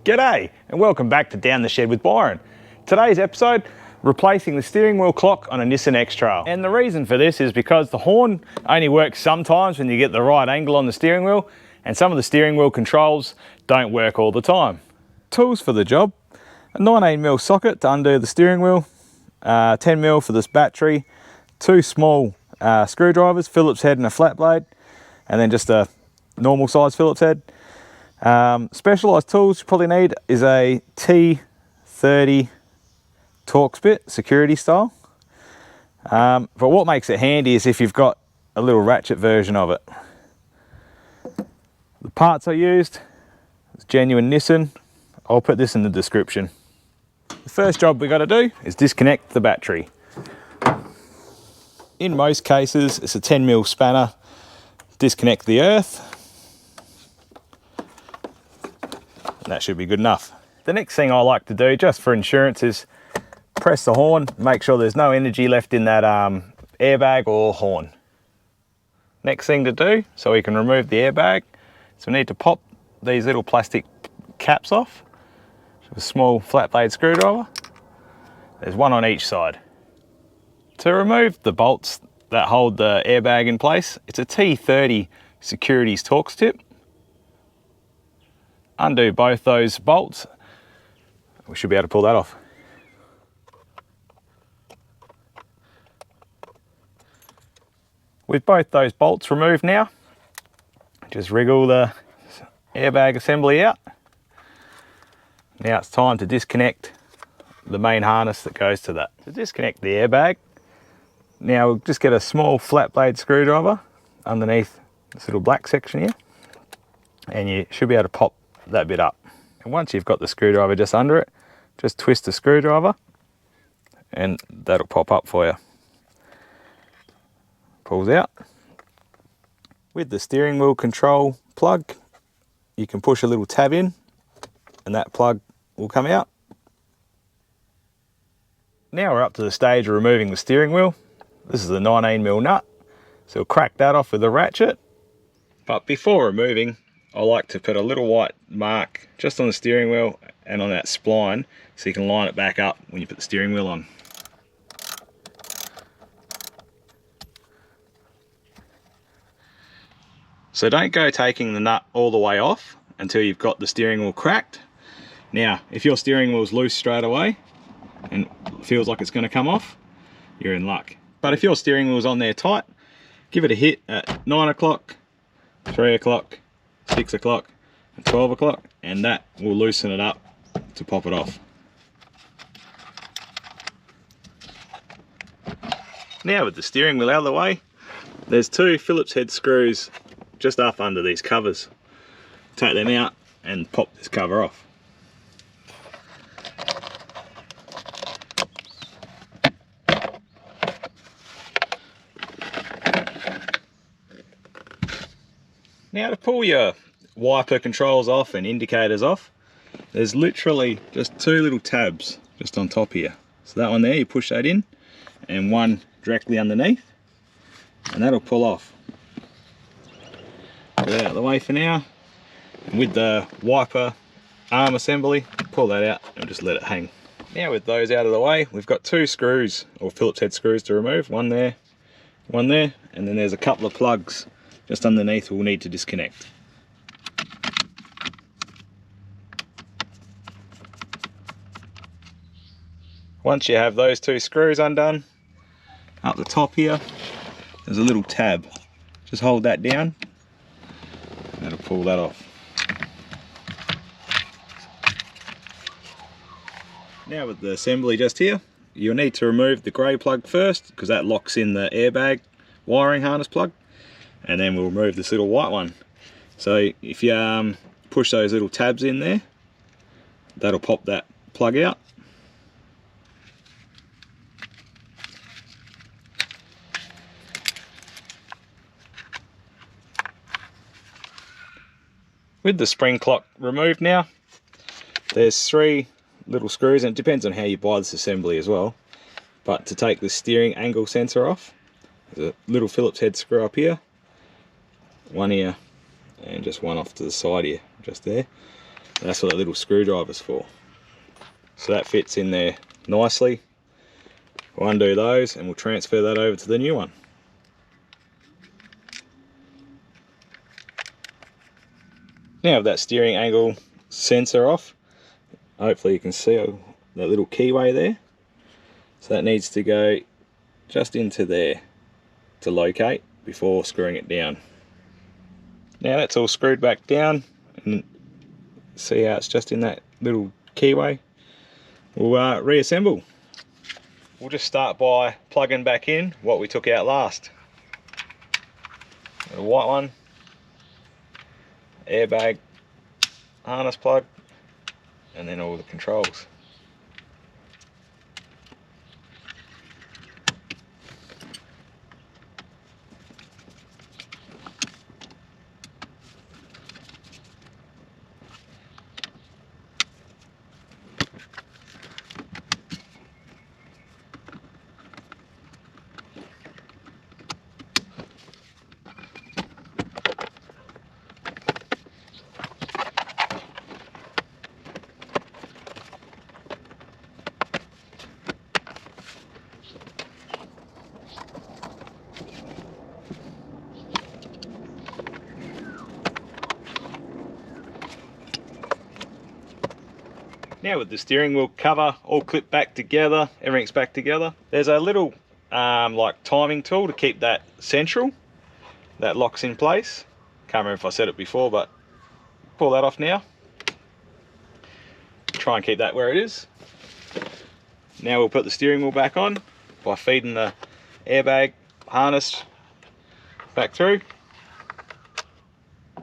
G'day and welcome back to Down the Shed with Byron. Today's episode, replacing the steering wheel clock on a Nissan X-trail. And the reason for this is because the horn only works sometimes when you get the right angle on the steering wheel, and some of the steering wheel controls don't work all the time. Tools for the job: a 19mm socket to undo the steering wheel, 10mm for this battery, two small screwdrivers, Phillips head and a flat blade, and then just a normal size Phillips head. Specialised tools you probably need is a T30 Torx bit, security style. But what makes it handy is if you've got a little ratchet version of it. The parts I used is genuine Nissan. I'll put this in the description. The first job we got to do is disconnect the battery. In most cases, it's a 10mm spanner. Disconnect the earth. And that should be good enough. The next thing I like to do, just for insurance, is press the horn, make sure there's no energy left in that airbag or horn. Next thing to do, so we can remove the airbag, so we need to pop these little plastic caps off with a small flat blade screwdriver. There's one on each side. To remove the bolts that hold the airbag in place, it's a T30 Securities Torx tip. Undo both those bolts. We should be able to pull that off. With both those bolts removed now, just wriggle the airbag assembly out. Now it's time to disconnect the main harness that goes to that. To disconnect the airbag, now we'll just get a small flat blade screwdriver underneath this little black section here, and you should be able to pop that bit up. And once you've got the screwdriver just under it, just twist the screwdriver and that'll pop up for you. Pulls out. With the steering wheel control plug, you can push a little tab in and that plug will come out. Now we're up to the stage of removing the steering wheel. This is the 19mm nut, so we'll crack that off with a ratchet. But before removing, I like to put a little white mark just on the steering wheel and on that spline so you can line it back up when you put the steering wheel on. So don't go taking the nut all the way off until you've got the steering wheel cracked. Now, if your steering wheel's loose straight away and feels like it's going to come off, you're in luck. But if your steering wheel's on there tight, give it a hit at 9 o'clock, 3 o'clock, 6 o'clock and 12 o'clock, and that will loosen it up to pop it off. Now with the steering wheel out of the way, there's two Phillips head screws just up under these covers. Take them out and pop this cover off. Now to pull your wiper controls off and indicators off, there's literally just two little tabs just on top here. So that one there, you push that in, and one directly underneath, and that'll pull off. Get that out of the way for now. And with the wiper arm assembly, pull that out and just let it hang. Now with those out of the way, we've got two screws, or Phillips head screws, to remove. One there, and then there's a couple of plugs just underneath we'll need to disconnect. Once you have those two screws undone, up the top here, there's a little tab. Just hold that down, and that'll pull that off. Now with the assembly just here, you'll need to remove the grey plug first, because that locks in the airbag wiring harness plug. And then we'll remove this little white one. So if you push those little tabs in there, that'll pop that plug out. With the spring clock removed now, there's three little screws, and it depends on how you buy this assembly as well. But to take the steering angle sensor off, there's a little Phillips head screw up here, one here, and just one off to the side here, just there. That's what the little screwdriver's for. So that fits in there nicely. We'll undo those and we'll transfer that over to the new one. Now with that steering angle sensor off, hopefully you can see that little keyway there. So that needs to go just into there to locate before screwing it down. Now that's all screwed back down, and see how it's just in that little keyway. We'll reassemble. We'll just start by plugging back in what we took out last. The white one, airbag, harness plug, and then all the controls. Now with the steering wheel cover all clipped back together, everything's back together, there's a little like timing tool to keep that central, that locks in place. Can't remember if I said it before, but pull that off now. Try and keep that where it is. Now we'll put the steering wheel back on by feeding the airbag harness back through.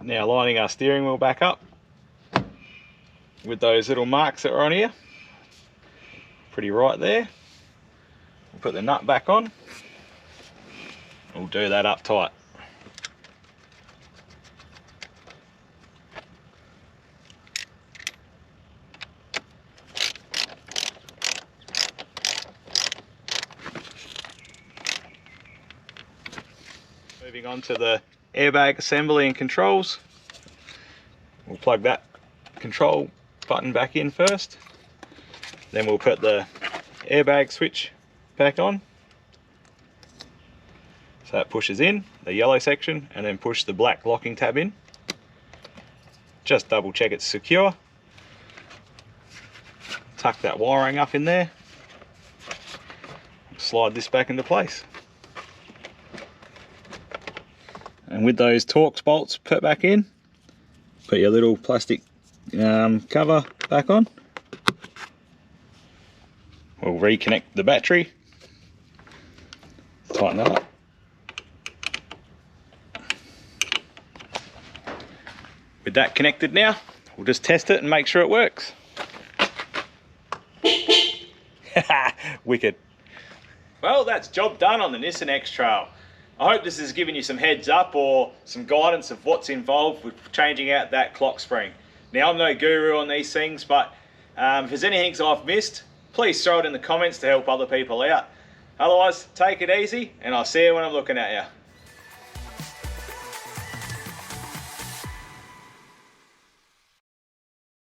Now lining our steering wheel back up with those little marks that are on here, pretty right there. We'll put the nut back on. We'll do that up tight. Moving on to the airbag assembly and controls. We'll plug that control button back in first, then we'll put the airbag switch back on, so that pushes in the yellow section, and then push the black locking tab in. Just double check it's secure. Tuck that wiring up in there, slide this back into place, and with those Torx bolts put back in, put your little plastic cover back on. We'll reconnect the battery, tighten that up. With that connected now, we'll just test it and make sure it works. Wicked. Well, that's job done on the Nissan X-trail. I hope this has given you some heads up or some guidance of what's involved with changing out that clock spring. Now, I'm no guru on these things, but if there's anything I've missed, please throw it in the comments to help other people out. Otherwise, take it easy, and I'll see you when I'm looking at you.